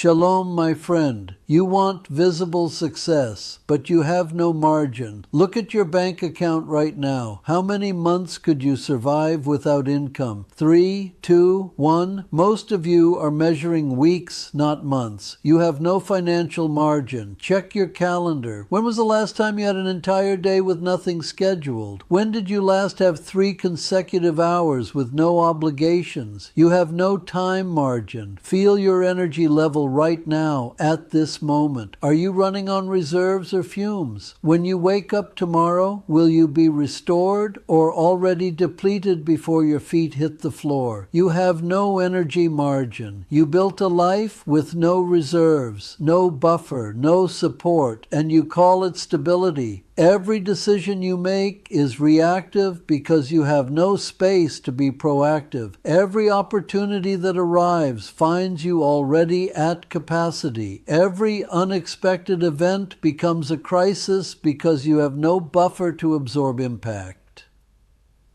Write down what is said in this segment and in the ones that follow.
Shalom, my friend. You want visible success, but you have no margin. Look at your bank account right now. How many months could you survive without income? 3, 2, 1? Most of you are measuring weeks, not months. You have no financial margin. Check your calendar. When was the last time you had an entire day with nothing scheduled? When did you last have 3 consecutive hours with no obligations? You have no time margin. Feel your energy level right now at this moment. Are you running on reserves or fumes? When you wake up tomorrow, will you be restored or already depleted before your feet hit the floor? You have no energy margin. You built a life with no reserves, no buffer, no support, and you call it stability. Every decision you make is reactive because you have no space to be proactive. Every opportunity that arrives finds you already at capacity. Every unexpected event becomes a crisis because you have no buffer to absorb impact.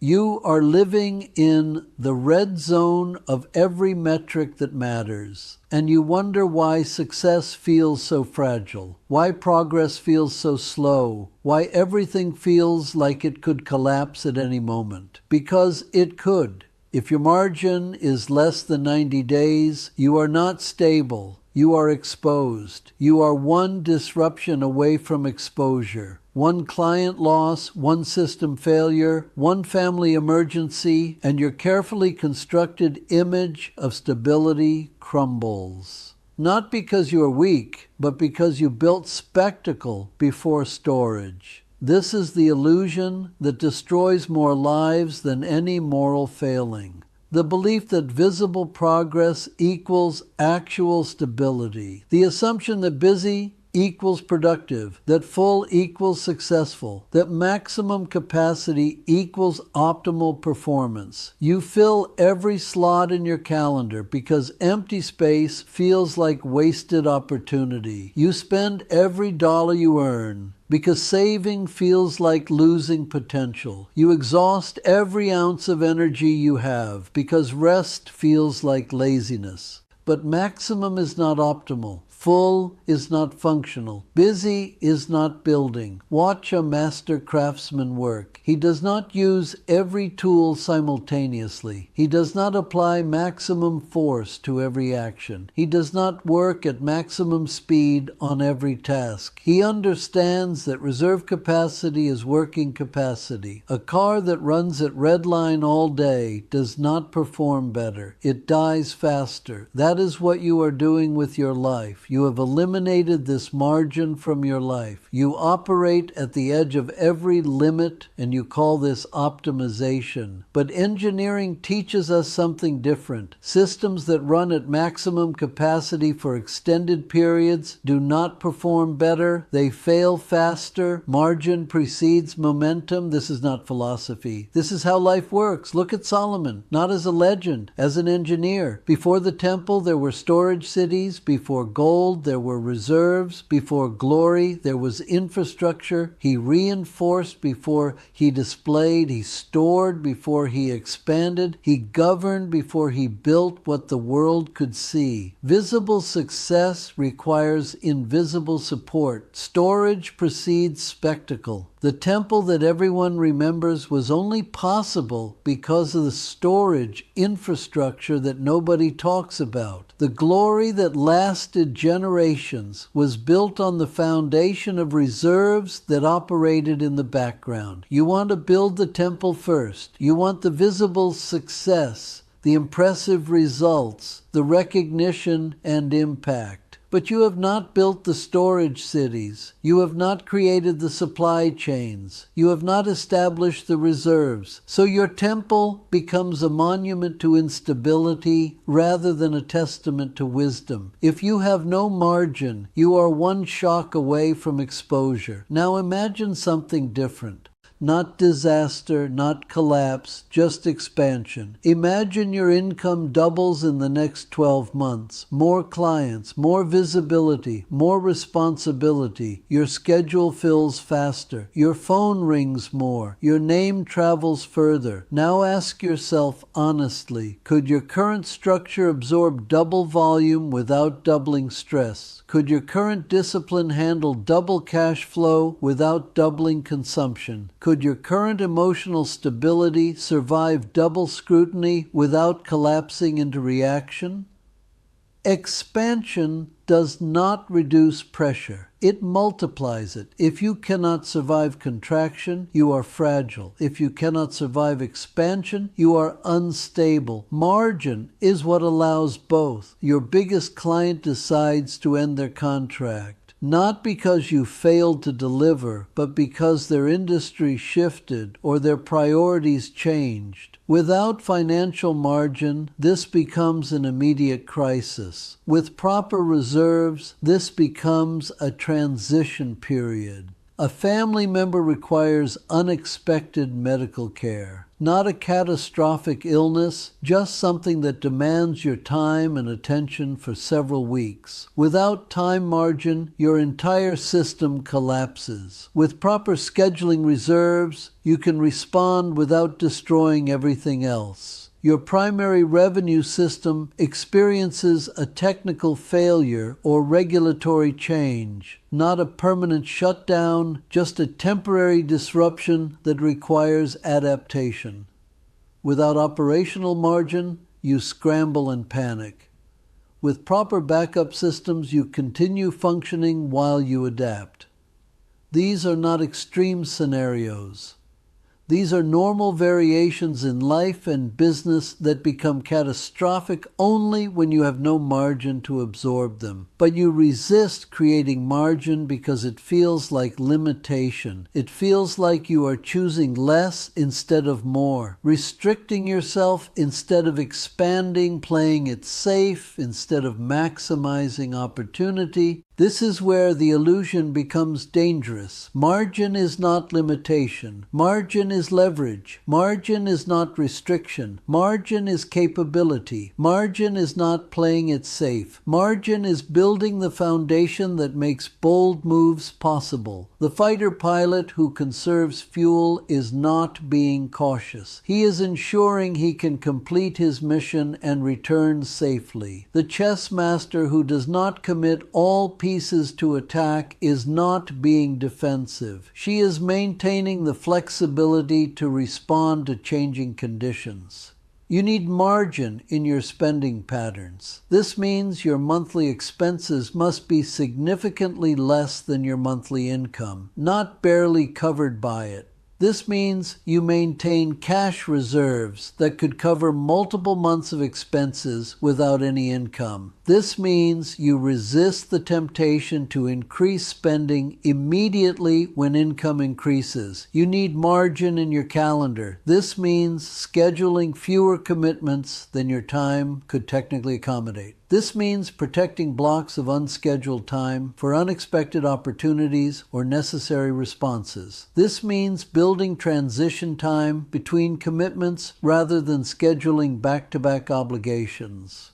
You are living in the red zone of every metric that matters, and you wonder why success feels so fragile, why progress feels so slow, why everything feels like it could collapse at any moment. Because it could. If your margin is less than 90 days, you are not stable. You are exposed. You are one disruption away from exposure. One client loss, one system failure, one family emergency, and your carefully constructed image of stability crumbles. Not because you are weak, but because you built spectacle before storage. This is the illusion that destroys more lives than any moral failing. The belief that visible progress equals actual stability. The assumption that busy equals productive, that full equals successful, that maximum capacity equals optimal performance. You fill every slot in your calendar because empty space feels like wasted opportunity. You spend every dollar you earn because saving feels like losing potential. You exhaust every ounce of energy you have because rest feels like laziness. But maximum is not optimal. Full is not functional. Busy is not building. Watch a master craftsman work. He does not use every tool simultaneously. He does not apply maximum force to every action. He does not work at maximum speed on every task. He understands that reserve capacity is working capacity. A car that runs at red line all day does not perform better. It dies faster. That is what you are doing with your life. You have eliminated this margin from your life. You operate at the edge of every limit, and you call this optimization. But engineering teaches us something different. Systems that run at maximum capacity for extended periods do not perform better. They fail faster. Margin precedes momentum. This is not philosophy. This is how life works. Look at Solomon, not as a legend, as an engineer. Before the temple, there were storage cities. Before gold, there were reserves. Before glory, there was infrastructure. He reinforced before he displayed. He stored before he expanded. He governed before he built what the world could see. Visible success requires invisible support. Storage precedes spectacle. The temple that everyone remembers was only possible because of the storage infrastructure that nobody talks about. The glory that lasted generations was built on the foundation of reserves that operated in the background. You want to build the temple first. You want the visible success, the impressive results, the recognition and impact. But you have not built the storage cities. You have not created the supply chains. You have not established the reserves. So your temple becomes a monument to instability rather than a testament to wisdom. If you have no margin, you are one shock away from exposure. Now imagine something different. Not disaster, not collapse, just expansion. Imagine your income doubles in the next 12 months. More clients, more visibility, more responsibility. Your schedule fills faster. Your phone rings more. Your name travels further. Now ask yourself honestly, could your current structure absorb double volume without doubling stress? Could your current discipline handle double cash flow without doubling consumption? Could your current emotional stability survive double scrutiny without collapsing into reaction? Expansion does not reduce pressure. It multiplies it. If you cannot survive contraction, you are fragile. If you cannot survive expansion, you are unstable. Margin is what allows both. Your biggest client decides to end their contract. Not because you failed to deliver, but because their industry shifted or their priorities changed. Without financial margin, this becomes an immediate crisis. With proper reserves, this becomes a transition period. A family member requires unexpected medical care. Not a catastrophic illness, just something that demands your time and attention for several weeks. Without time margin, your entire system collapses. With proper scheduling reserves, you can respond without destroying everything else. Your primary revenue system experiences a technical failure or regulatory change, not a permanent shutdown, just a temporary disruption that requires adaptation. Without operational margin, you scramble and panic. With proper backup systems, you continue functioning while you adapt. These are not extreme scenarios. These are normal variations in life and business that become catastrophic only when you have no margin to absorb them. But you resist creating margin because it feels like limitation. It feels like you are choosing less instead of more, restricting yourself instead of expanding, playing it safe instead of maximizing opportunity. This is where the illusion becomes dangerous. Margin is not limitation. Margin is leverage. Margin is not restriction. Margin is capability. Margin is not playing it safe. Margin is building the foundation that makes bold moves possible. The fighter pilot who conserves fuel is not being cautious. He is ensuring he can complete his mission and return safely. The chess master who does not commit all pieces to attack is not being defensive. She is maintaining the flexibility to respond to changing conditions. You need margin in your spending patterns. This means your monthly expenses must be significantly less than your monthly income, not barely covered by it. This means you maintain cash reserves that could cover multiple months of expenses without any income. This means you resist the temptation to increase spending immediately when income increases. You need margin in your calendar. This means scheduling fewer commitments than your time could technically accommodate. This means protecting blocks of unscheduled time for unexpected opportunities or necessary responses. This means building transition time between commitments rather than scheduling back-to-back obligations.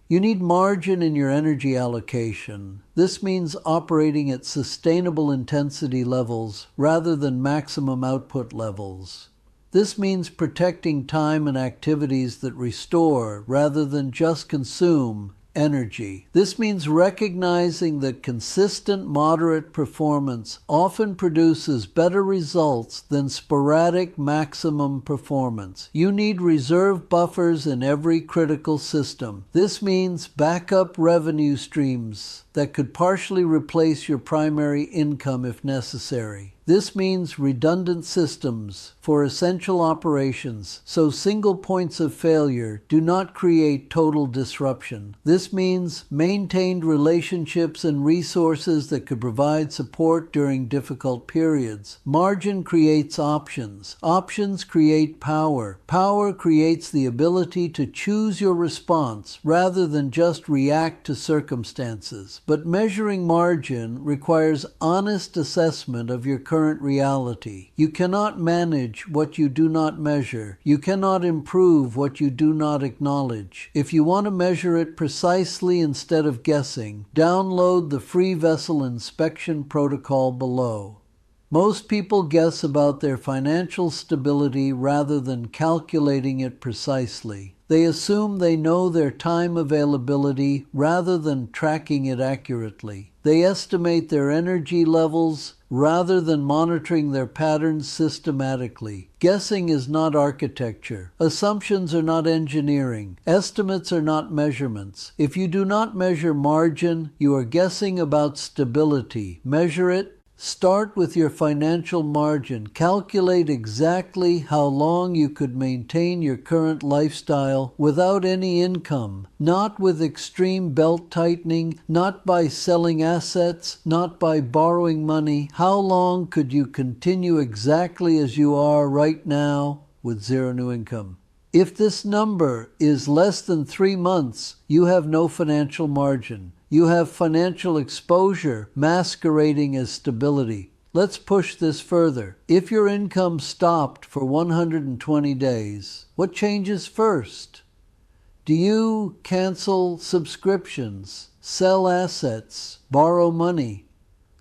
You need margin in your energy allocation. This means operating at sustainable intensity levels rather than maximum output levels. This means protecting time and activities that restore rather than just consume energy. This means recognizing that consistent, moderate performance often produces better results than sporadic maximum performance. You need reserve buffers in every critical system. This means backup revenue streams that could partially replace your primary income if necessary. This means redundant systems for essential operations, so single points of failure do not create total disruption. This means maintained relationships and resources that could provide support during difficult periods. Margin creates options. Options create power. Power creates the ability to choose your response rather than just react to circumstances. But measuring margin requires honest assessment of your current current reality. You cannot manage what you do not measure. You cannot improve what you do not acknowledge. If you want to measure it precisely instead of guessing, download the free vessel inspection protocol below. Most people guess about their financial stability rather than calculating it precisely. They assume they know their time availability rather than tracking it accurately. They estimate their energy levels rather than monitoring their patterns systematically. Guessing is not architecture. Assumptions are not engineering. Estimates are not measurements. If you do not measure margin, you are guessing about stability. Measure it. Start with your financial margin. Calculate exactly how long you could maintain your current lifestyle without any income, not with extreme belt tightening, not by selling assets, not by borrowing money. How long could you continue exactly as you are right now with zero new income? If this number is less than 3 months, you have no financial margin. You have financial exposure masquerading as stability. Let's push this further. If your income stopped for 120 days, what changes first? Do you cancel subscriptions, sell assets, borrow money,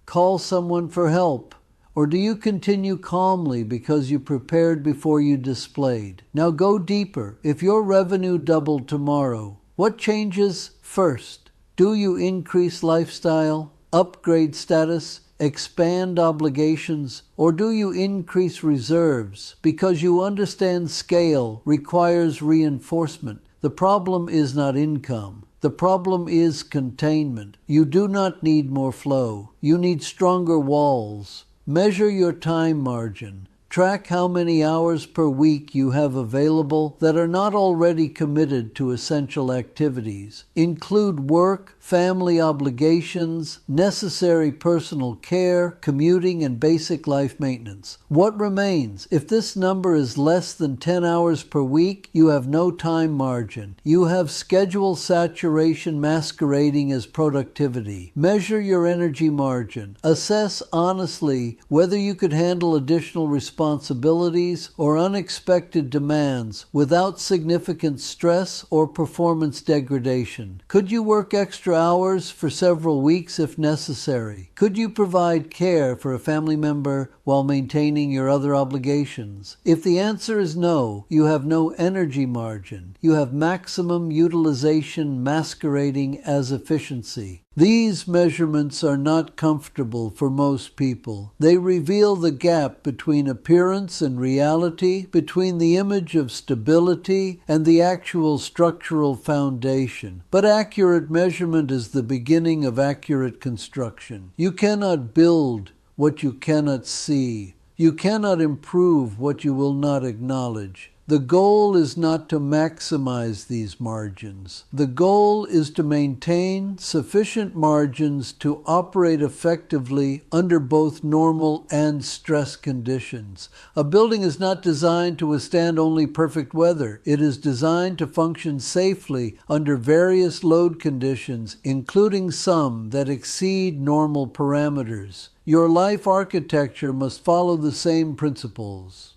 call someone for help? Or do you continue calmly because you prepared before you displayed? Now go deeper. If your revenue doubled tomorrow, what changes first? Do you increase lifestyle, upgrade status, expand obligations, or do you increase reserves because you understand scale requires reinforcement? The problem is not income. The problem is containment. You do not need more flow. You need stronger walls. Measure your time margin. Track how many hours per week you have available that are not already committed to essential activities. Include work, family obligations, necessary personal care, commuting, and basic life maintenance. What remains? If this number is less than 10 hours per week, you have no time margin. You have schedule saturation masquerading as productivity. Measure your energy margin. Assess honestly whether you could handle additional responsibilities or unexpected demands without significant stress or performance degradation. Could you work extra hours for several weeks if necessary? Could you provide care for a family member while maintaining your other obligations? If the answer is no, you have no energy margin. You have maximum utilization masquerading as efficiency. These measurements are not comfortable for most people. They reveal the gap between appearance and reality, between the image of stability and the actual structural foundation. But accurate measurement is the beginning of accurate construction. You cannot build what you cannot see. You cannot improve what you will not acknowledge. The goal is not to maximize these margins. The goal is to maintain sufficient margins to operate effectively under both normal and stress conditions. A building is not designed to withstand only perfect weather. It is designed to function safely under various load conditions, including some that exceed normal parameters. Your life architecture must follow the same principles.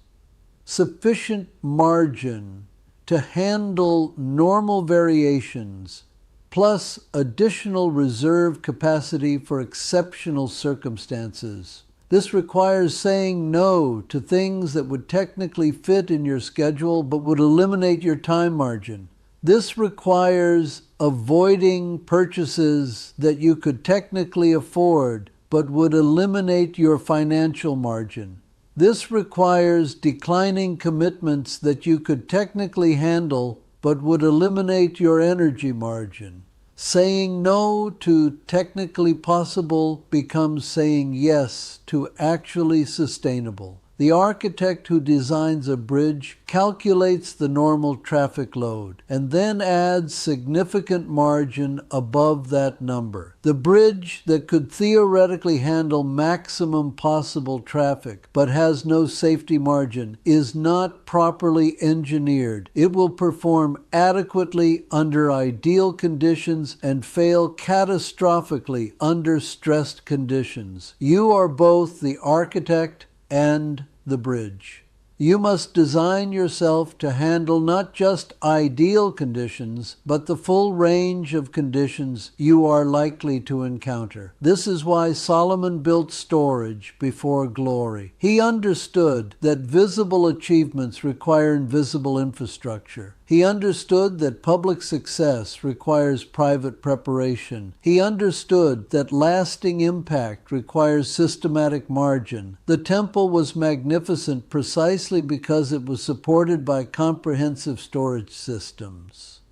Sufficient margin to handle normal variations, plus additional reserve capacity for exceptional circumstances. This requires saying no to things that would technically fit in your schedule but would eliminate your time margin. This requires avoiding purchases that you could technically afford but would eliminate your financial margin. This requires declining commitments that you could technically handle but would eliminate your energy margin. Saying no to technically possible becomes saying yes to actually sustainable. The architect who designs a bridge calculates the normal traffic load and then adds significant margin above that number. The bridge that could theoretically handle maximum possible traffic but has no safety margin is not properly engineered. It will perform adequately under ideal conditions and fail catastrophically under stressed conditions. You are both the architect and the bridge. You must design yourself to handle not just ideal conditions, but the full range of conditions you are likely to encounter. This is why Solomon built storage before glory. He understood that visible achievements require invisible infrastructure. He understood that public success requires private preparation. He understood that lasting impact requires systematic margin. The temple was magnificent precisely because it was supported by comprehensive storage systems.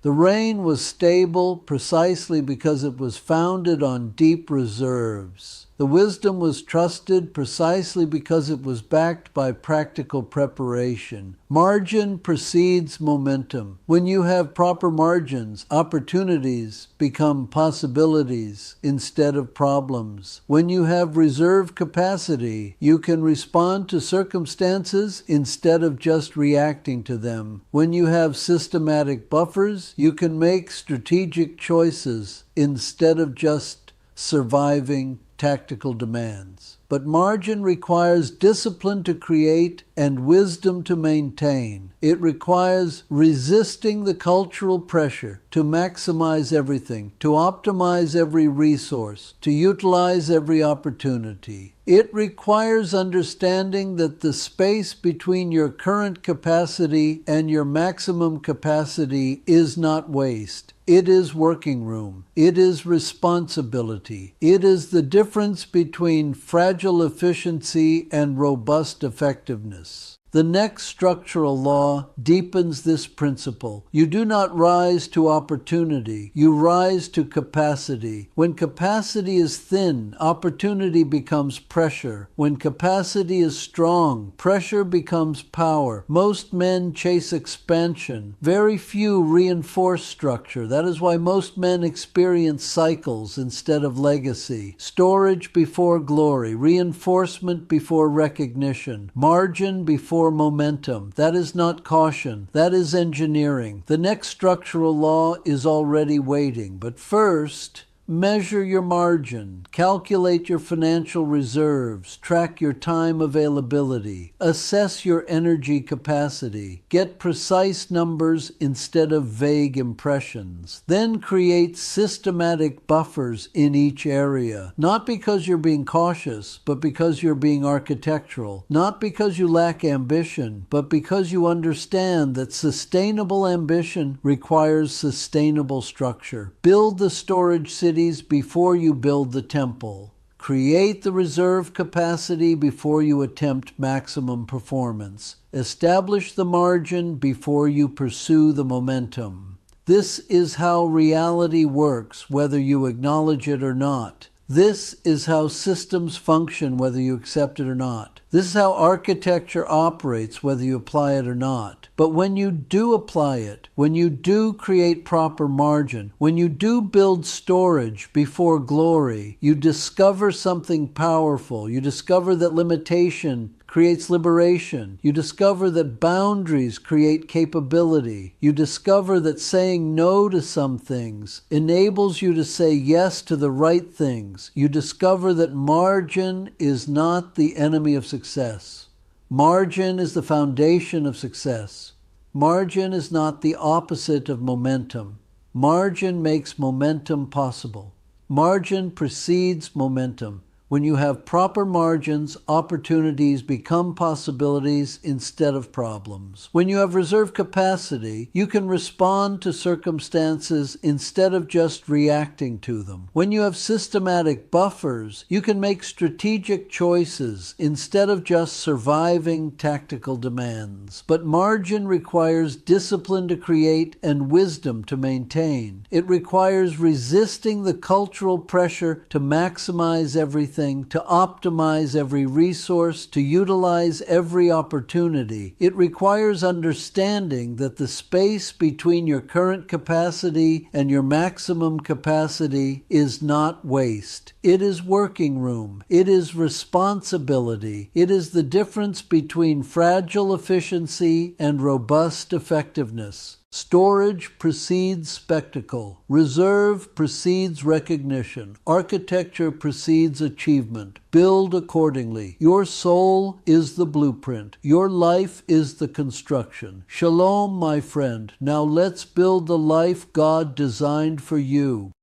The rain was stable precisely because it was founded on deep reserves. The wisdom was trusted precisely because it was backed by practical preparation. Margin precedes momentum. When you have proper margins, opportunities become possibilities instead of problems. When you have reserve capacity, you can respond to circumstances instead of just reacting to them. When you have systematic buffers, you can make strategic choices instead of just surviving tactical demands. But margin requires discipline to create and wisdom to maintain. It requires resisting the cultural pressure to maximize everything, to optimize every resource, to utilize every opportunity. It requires understanding that the space between your current capacity and your maximum capacity is not waste. It is working room. It is responsibility. It is the difference between fragile efficiency and robust effectiveness. The next structural law deepens this principle. You do not rise to opportunity. You rise to capacity. When capacity is thin, opportunity becomes pressure. When capacity is strong, pressure becomes power. Most men chase expansion. Very few reinforce structure. That is why most men experience cycles instead of legacy. Storage before glory. Reinforcement before recognition. Margin before momentum. That is not caution. That is engineering. The next structural law is already waiting. But first, measure your margin, calculate your financial reserves, track your time availability, assess your energy capacity, get precise numbers instead of vague impressions. Then create systematic buffers in each area, not because you're being cautious, but because you're being architectural, not because you lack ambition, but because you understand that sustainable ambition requires sustainable structure. Build the storage cities before you build the temple. Create the reserve capacity before you attempt maximum performance. Establish the margin before you pursue the momentum. This is how reality works, whether you acknowledge it or not. This is how systems function, whether you accept it or not. This is how architecture operates, whether you apply it or not. But when you do apply it, when you do create proper margin, when you do build storage before glory, you discover something powerful. You discover that limitation creates liberation. You discover that boundaries create capability. You discover that saying no to some things enables you to say yes to the right things. You discover that margin is not the enemy of success. Margin is the foundation of success. Margin is not the opposite of momentum. Margin makes momentum possible. Margin precedes momentum. When you have proper margins, opportunities become possibilities instead of problems. When you have reserve capacity, you can respond to circumstances instead of just reacting to them. When you have systematic buffers, you can make strategic choices instead of just surviving tactical demands. But margin requires discipline to create and wisdom to maintain. It requires resisting the cultural pressure to maximize everything everything, to optimize every resource, to utilize every opportunity. It requires understanding that the space between your current capacity and your maximum capacity is not waste. It is working room. It is responsibility. It is the difference between fragile efficiency and robust effectiveness. Storage precedes spectacle. Reserve precedes recognition. Architecture precedes achievement. Build accordingly. Your soul is the blueprint. Your life is the construction. Shalom, my friend. Now let's build the life God designed for you.